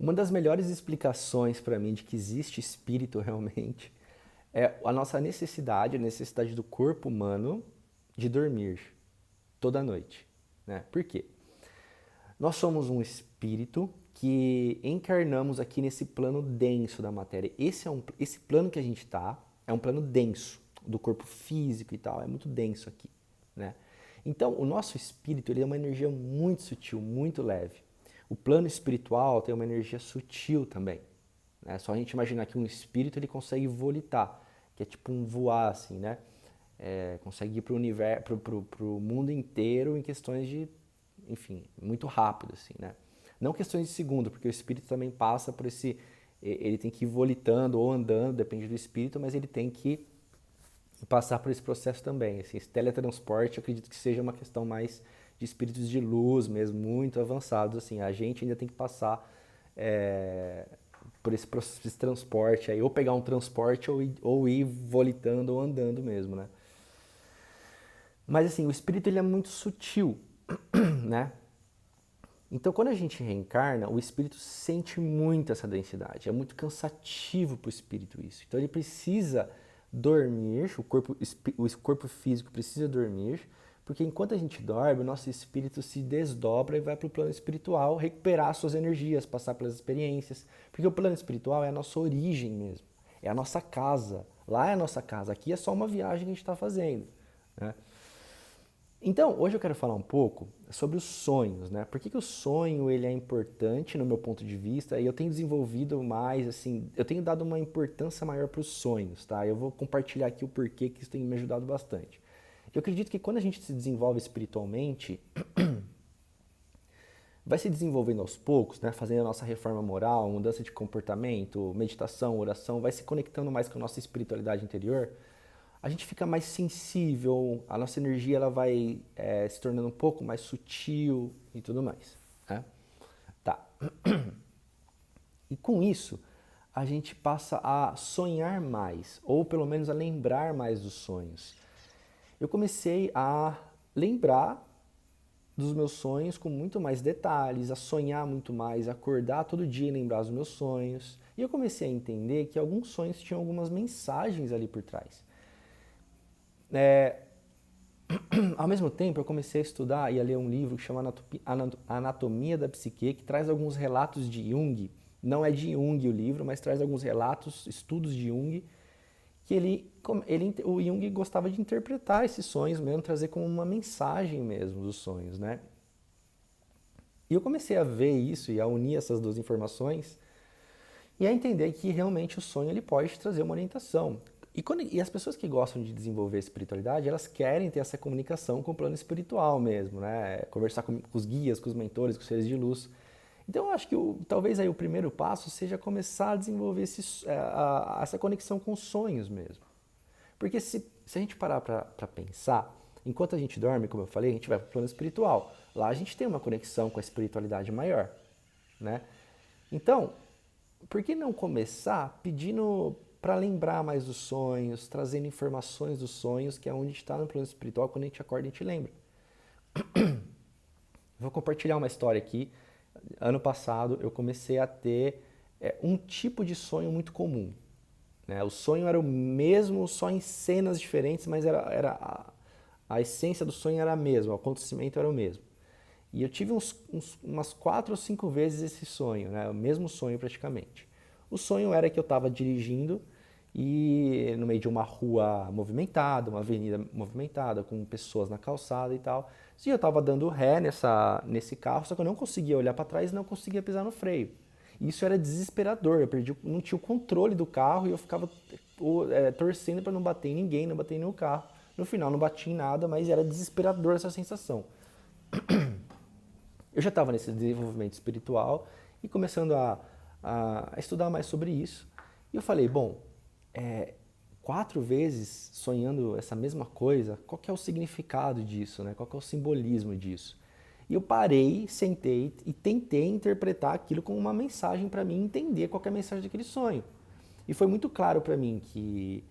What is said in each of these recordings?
Uma das melhores explicações para mim de que existe espírito realmente é a necessidade do corpo humano de dormir toda noite, né? Por quê? Nós somos um espírito que encarnamos aqui nesse plano denso da matéria. Esse plano que a gente está é um plano denso do corpo físico e tal, é muito denso aqui, né? Então, o nosso espírito ele é uma energia muito sutil, muito leve. O plano espiritual tem uma energia sutil também. É só a gente imaginar que um espírito ele consegue volitar, que é tipo um voar assim, né? Consegue ir para o universo, para o mundo inteiro em questões de, enfim, muito rápido assim, né? Não questões de segundo, porque o espírito também passa por esse, ele tem que ir volitando ou andando, depende do espírito, mas ele tem que passar por esse processo também. Assim, esse teletransporte, eu acredito que seja uma questão mais de espíritos de luz mesmo, muito avançados. Assim, a gente ainda tem que passar por esse processo de transporte, aí, ou pegar um transporte ou ir volitando ou andando mesmo, né? Mas assim, o espírito ele é muito sutil, né? Então, quando a gente reencarna, o espírito sente muito essa densidade. É muito cansativo para o espírito isso. Então, ele precisa dormir, o corpo físico precisa dormir, porque enquanto a gente dorme, o nosso espírito se desdobra e vai para o plano espiritual recuperar suas energias, passar pelas experiências. Porque o plano espiritual é a nossa origem mesmo, é a nossa casa. Lá é a nossa casa, aqui é só uma viagem que a gente está fazendo, né? Então, hoje eu quero falar um pouco sobre os sonhos, né? Por que, que o sonho ele é importante no meu ponto de vista e eu tenho desenvolvido mais, assim, eu tenho dado uma importância maior para os sonhos, tá? Eu vou compartilhar aqui o porquê que isso tem me ajudado bastante. Eu acredito que quando a gente se desenvolve espiritualmente, vai se desenvolvendo aos poucos, né? Fazendo a nossa reforma moral, mudança de comportamento, meditação, oração, vai se conectando mais com a nossa espiritualidade interior, a gente fica mais sensível, a nossa energia ela vai se tornando um pouco mais sutil e tudo mais, né? Tá. E com isso, a gente passa a sonhar mais, ou pelo menos a lembrar mais dos sonhos. Eu comecei a lembrar dos meus sonhos com muito mais detalhes, a sonhar muito mais, a acordar todo dia e lembrar dos meus sonhos. E eu comecei a entender que alguns sonhos tinham algumas mensagens ali por trás. Ao mesmo tempo, eu comecei a estudar e a ler um livro que chama Anatomia da Psique, que traz alguns relatos de Jung. Não é de Jung o livro, mas traz alguns relatos, estudos de Jung, que o Jung gostava de interpretar esses sonhos mesmo, trazer como uma mensagem mesmo dos sonhos, né? E eu comecei a ver isso e a unir essas duas informações e a entender que realmente o sonho ele pode trazer uma orientação. E as pessoas que gostam de desenvolver a espiritualidade, elas querem ter essa comunicação com o plano espiritual mesmo, né? Conversar com os guias, com os mentores, com os seres de luz. Então eu acho que talvez aí o primeiro passo seja começar a desenvolver essa conexão com os sonhos mesmo. Porque se a gente parar para pensar, enquanto a gente dorme, como eu falei, a gente vai para o plano espiritual. Lá a gente tem uma conexão com a espiritualidade maior, né? Então, por que não começar pedindo para lembrar mais dos sonhos, trazendo informações dos sonhos, que é onde está no plano espiritual, quando a gente acorda a gente lembra. Vou compartilhar uma história aqui. Ano passado eu comecei a ter um tipo de sonho muito comum. Né? O sonho era o mesmo, só em cenas diferentes, mas a essência do sonho era a mesma, o acontecimento era o mesmo. E eu tive umas 4 ou 5 vezes esse sonho, né? O mesmo sonho praticamente. O sonho era que eu estava dirigindo e no meio de uma rua movimentada, uma avenida movimentada, com pessoas na calçada e tal. E eu estava dando ré nesse carro, só que eu não conseguia olhar para trás e não conseguia pisar no freio. E isso era desesperador, não tinha o controle do carro e eu ficava torcendo para não bater em ninguém, não bater em nenhum carro. No final não bati em nada, mas era desesperador essa sensação. Eu já estava nesse desenvolvimento espiritual e começando a estudar mais sobre isso. E eu falei, bom, 4 vezes sonhando essa mesma coisa, qual que é o significado disso, né? Qual que é o simbolismo disso? E eu parei, sentei e tentei interpretar aquilo como uma mensagem para mim entender qual que é a mensagem daquele sonho. E foi muito claro para mim que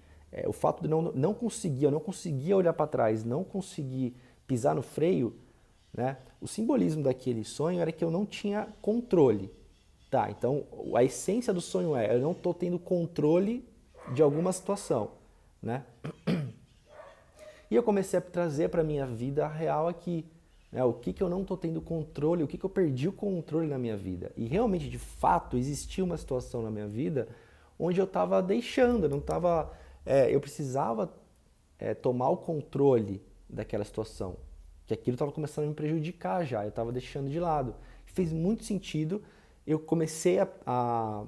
o fato de eu não conseguia olhar para trás, não conseguir pisar no freio, né? O simbolismo daquele sonho era que eu não tinha controle. Tá, então a essência do sonho é, eu não estou tendo controle de alguma situação, né? E eu comecei a trazer para a minha vida real aqui, né? O que eu não estou tendo controle, o que eu perdi o controle na minha vida. E realmente, de fato, existia uma situação na minha vida onde eu estava deixando, eu não estava, eu precisava tomar o controle daquela situação, que aquilo estava começando a me prejudicar já, eu estava deixando de lado. Fez muito sentido, eu comecei a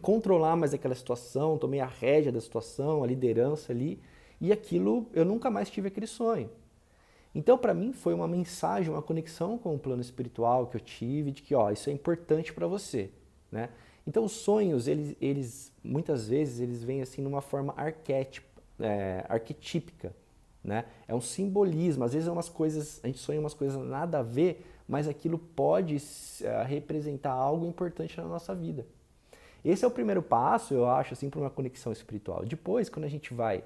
controlar mais aquela situação, tomei a rédea da situação, a liderança ali, e aquilo, eu nunca mais tive aquele sonho. Então, para mim, foi uma mensagem, uma conexão com o plano espiritual que eu tive, de que, ó, isso é importante para você, né? Então, os sonhos, muitas vezes, eles vêm assim numa forma arquetípica, né? É um simbolismo, às vezes é umas coisas, a gente sonha umas coisas nada a ver, mas aquilo pode representar algo importante na nossa vida. Esse é o primeiro passo, eu acho, assim, para uma conexão espiritual. Depois, quando a gente vai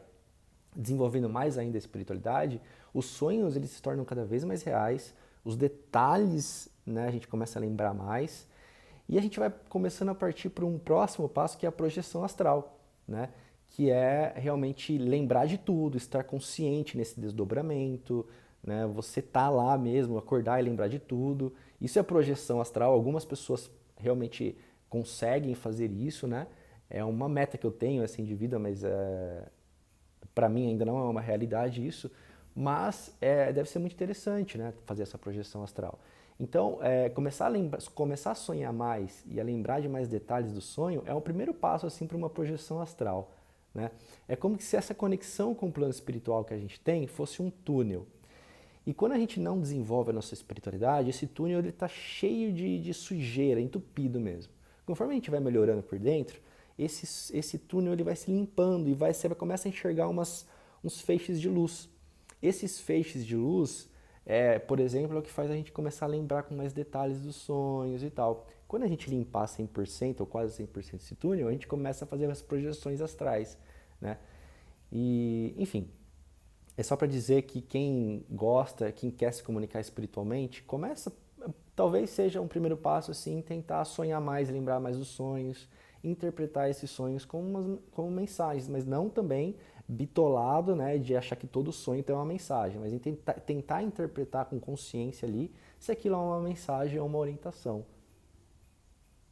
desenvolvendo mais ainda a espiritualidade, os sonhos eles se tornam cada vez mais reais, os detalhes, né, a gente começa a lembrar mais, e a gente vai começando a partir para um próximo passo que é a projeção astral, né, que é realmente lembrar de tudo, estar consciente nesse desdobramento, né, você tá lá mesmo, acordar e lembrar de tudo. Isso é projeção astral, algumas pessoas realmente conseguem fazer isso, né? É uma meta que eu tenho assim de vida, mas para mim ainda não é uma realidade isso, mas deve ser muito interessante, né, fazer essa projeção astral. Então, começar a sonhar mais e a lembrar de mais detalhes do sonho é o primeiro passo assim para uma projeção astral, né? É como se essa conexão com o plano espiritual que a gente tem fosse um túnel. E quando a gente não desenvolve a nossa espiritualidade, esse túnel está cheio de sujeira, entupido mesmo. Conforme a gente vai melhorando por dentro, esse túnel ele vai se limpando e você começa a enxergar uns feixes de luz. Esses feixes de luz, por exemplo, é o que faz a gente começar a lembrar com mais detalhes dos sonhos e tal. Quando a gente limpar 100% ou quase 100% esse túnel, a gente começa a fazer as projeções astrais, né? E, enfim, é só para dizer que quem gosta, quem quer se comunicar espiritualmente, talvez seja um primeiro passo assim, tentar sonhar mais, lembrar mais dos sonhos, interpretar esses sonhos como mensagens, mas não também bitolado, né, de achar que todo sonho tem uma mensagem, mas tentar interpretar com consciência ali se aquilo é uma mensagem ou uma orientação.